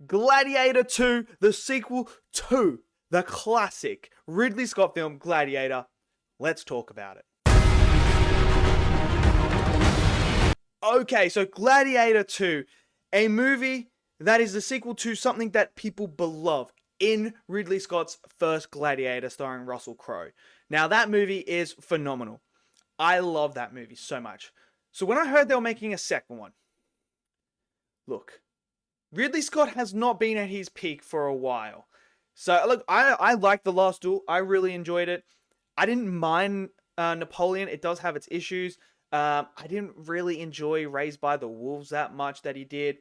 Gladiator 2, the sequel to the classic Ridley Scott film Gladiator. Let's talk about it. Okay, so Gladiator 2, a movie that is the sequel to something that people beloved in Ridley Scott's first Gladiator starring Russell Crowe. Now, that movie is phenomenal. I love that movie so much. So when I heard they were making a second one, look, Ridley Scott has not been at his peak for a while. So, look, I like The Last Duel. I really enjoyed it. I didn't mind Napoleon. It does have its issues. I didn't really enjoy Raised by the Wolves that much that he did.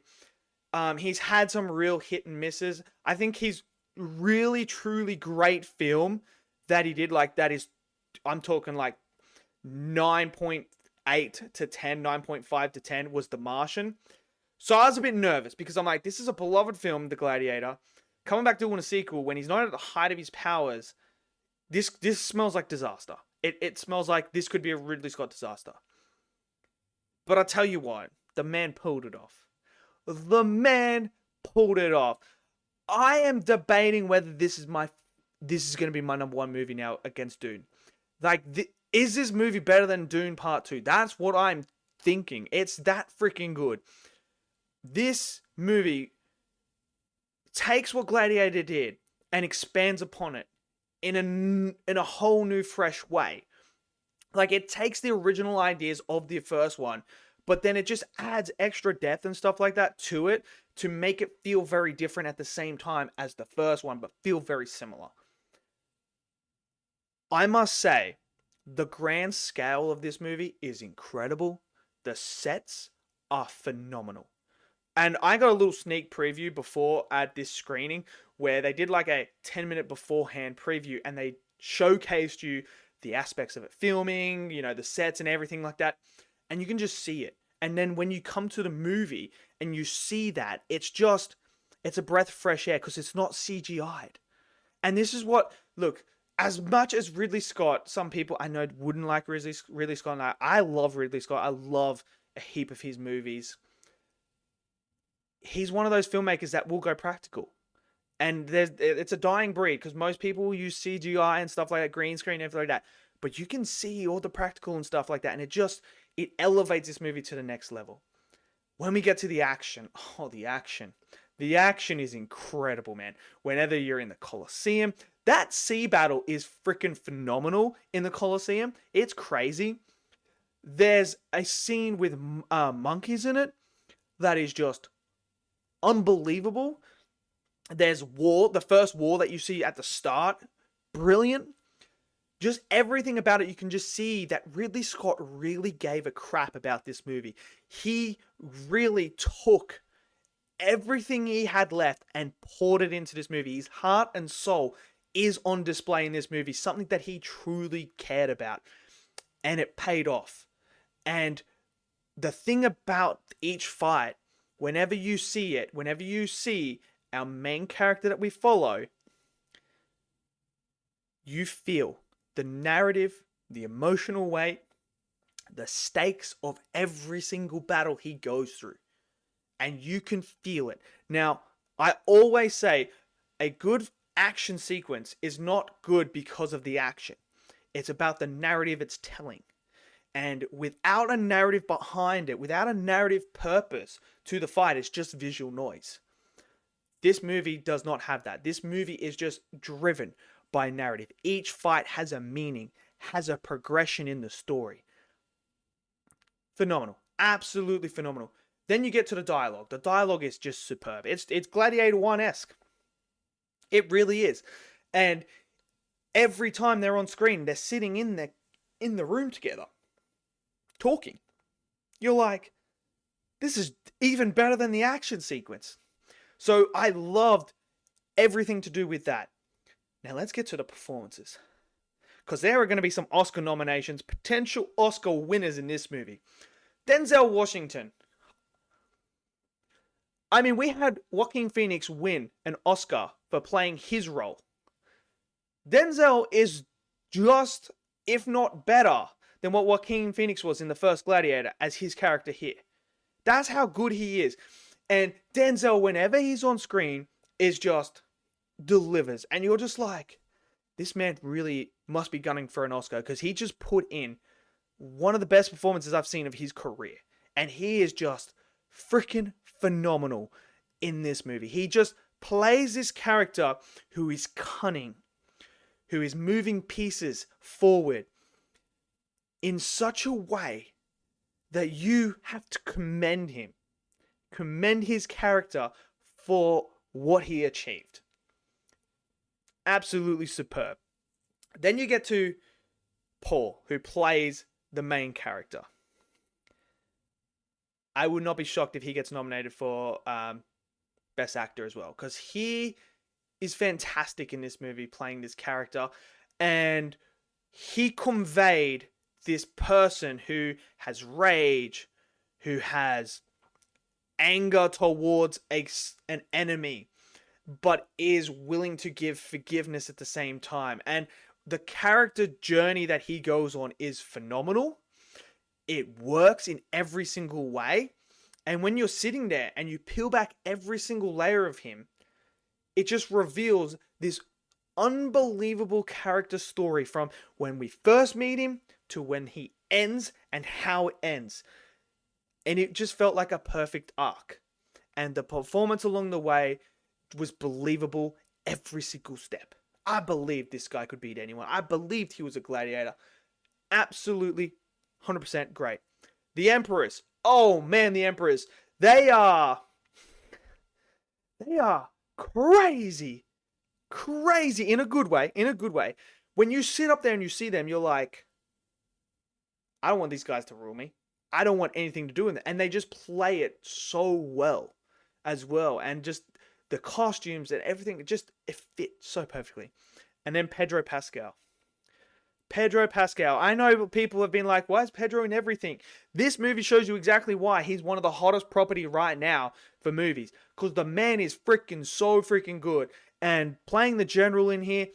He's had some real hit and misses. I think he's really, truly great film that he did. Like, that is, I'm talking like 9.8 to 10, 9.5 to 10 was The Martian. So I was a bit nervous because I'm like, this is a beloved film, The Gladiator. Coming back doing a sequel when he's not at the height of his powers, this smells like disaster. It smells like this could be a Ridley Scott disaster. But I'll tell you what, the man pulled it off. The man pulled it off. I am debating whether this is going to be my number one movie now against Dune. Like, is this movie better than Dune Part 2? That's what I'm thinking. It's that freaking good. This movie takes what Gladiator did and expands upon it in a whole new, fresh way. Like, it takes the original ideas of the first one, but then it just adds extra depth and stuff like that to it to make it feel very different at the same time as the first one, but feel very similar. I must say, the grand scale of this movie is incredible. The sets are phenomenal. And I got a little sneak preview before at this screening where they did like a 10-minute beforehand preview and they showcased you the aspects of it filming, you know, the sets and everything like that. And you can just see it. And then when you come to the movie and you see that, it's a breath of fresh air because it's not CGI'd. And this is what, look, as much as Ridley Scott, some people I know wouldn't like Ridley Scott. And I love Ridley Scott. I love a heap of his movies. He's one of those filmmakers that will go practical. And it's a dying breed because most people will use CGI and stuff like that, green screen, everything like that. But you can see all the practical and stuff like that. And it elevates this movie to the next level. When we get to the action, the action. The action is incredible, man. Whenever you're in the Colosseum, that sea battle is freaking phenomenal in the Colosseum. It's crazy. There's a scene with monkeys in it that is just unbelievable. There's the first war that you see at the start, brilliant. Just everything about it, you can just see that Ridley Scott really gave a crap about this movie. He really took everything he had left and poured it into this movie. His heart and soul is on display in this movie, something that he truly cared about. And it paid off. And the thing about each fight, whenever you see our main character that we follow, you feel the narrative, the emotional weight, the stakes of every single battle he goes through. And you can feel it. Now, I always say a good action sequence is not good because of the action. It's about the narrative it's telling. And without a narrative behind it, without a narrative purpose to the fight, it's just visual noise. This movie does not have that. This movie is just driven by narrative. Each fight has a meaning, has a progression in the story. Phenomenal. Absolutely phenomenal. Then you get to the dialogue. The dialogue is just superb. It's Gladiator 1-esque. It really is. And every time they're on screen, they're sitting in the room together, talking. You're like, this is even better than the action sequence. So I loved everything to do with that. Now let's get to the performances. Because there are going to be some Oscar nominations, potential Oscar winners in this movie. Denzel Washington. I mean, we had Joaquin Phoenix win an Oscar for playing his role. Denzel is just, if not better, than what Joaquin Phoenix was in the first Gladiator as his character here. That's how good he is. And Denzel, whenever he's on screen, is just delivers. And you're just like, this man really must be gunning for an Oscar, because he just put in one of the best performances I've seen of his career. And he is just freaking phenomenal in this movie. He just plays this character who is cunning, who is moving pieces forward in such a way that you have to commend him. Commend his character for what he achieved. Absolutely superb. Then you get to Paul, who plays the main character. I would not be shocked if he gets nominated for Best Actor as well, because he is fantastic in this movie playing this character, and he conveyed this person who has rage, who has anger towards an enemy, but is willing to give forgiveness at the same time. And the character journey that he goes on is phenomenal. It works in every single way. And when you're sitting there and you peel back every single layer of him, it just reveals this unbelievable character story from when we first meet him to when he ends and how it ends. And it just felt like a perfect arc. And the performance along the way was believable every single step. I believed this guy could beat anyone. I believed he was a gladiator. Absolutely 100% great. The Emperors. Oh man, the Emperors. They are crazy. Crazy in a good way. In a good way. When you sit up there and you see them, you're like, I don't want these guys to rule me. I don't want anything to do with it. And they just play it so well as well. And just the costumes and everything, it fit so perfectly. And then Pedro Pascal. Pedro Pascal. I know people have been like, why is Pedro in everything? This movie shows you exactly why he's one of the hottest property right now for movies. Because the man is freaking so freaking good. And playing the general in here,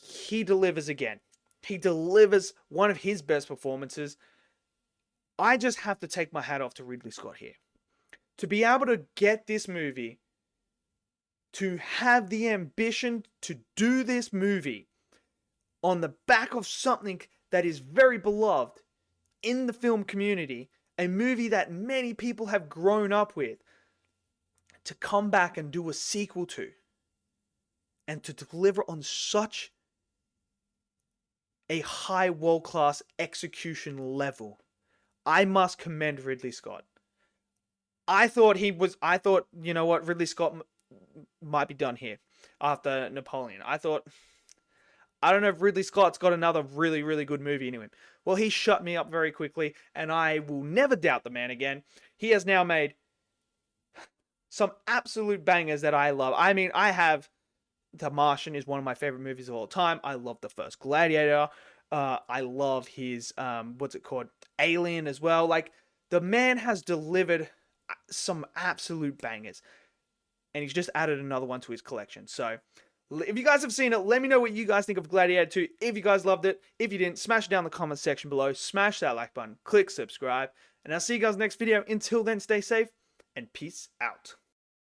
he delivers again. He delivers one of his best performances. I just have to take my hat off to Ridley Scott here. To be able to get this movie, to have the ambition to do this movie on the back of something that is very beloved in the film community, a movie that many people have grown up with, to come back and do a sequel to, and to deliver on such a high world-class execution level. I must commend Ridley Scott. I thought, you know what, Ridley Scott might be done here after Napoleon. I don't know if Ridley Scott's got another really, really good movie in him. Well, he shut me up very quickly, and I will never doubt the man again. He has now made some absolute bangers that I love. I mean, I have The Martian is one of my favorite movies of all time. I love the first Gladiator. I love his, Alien as well. Like, the man has delivered some absolute bangers. And he's just added another one to his collection. So, if you guys have seen it, let me know what you guys think of Gladiator 2. If you guys loved it. If you didn't, smash it down in the comment section below. Smash that like button. Click subscribe. And I'll see you guys next video. Until then, stay safe. And peace out.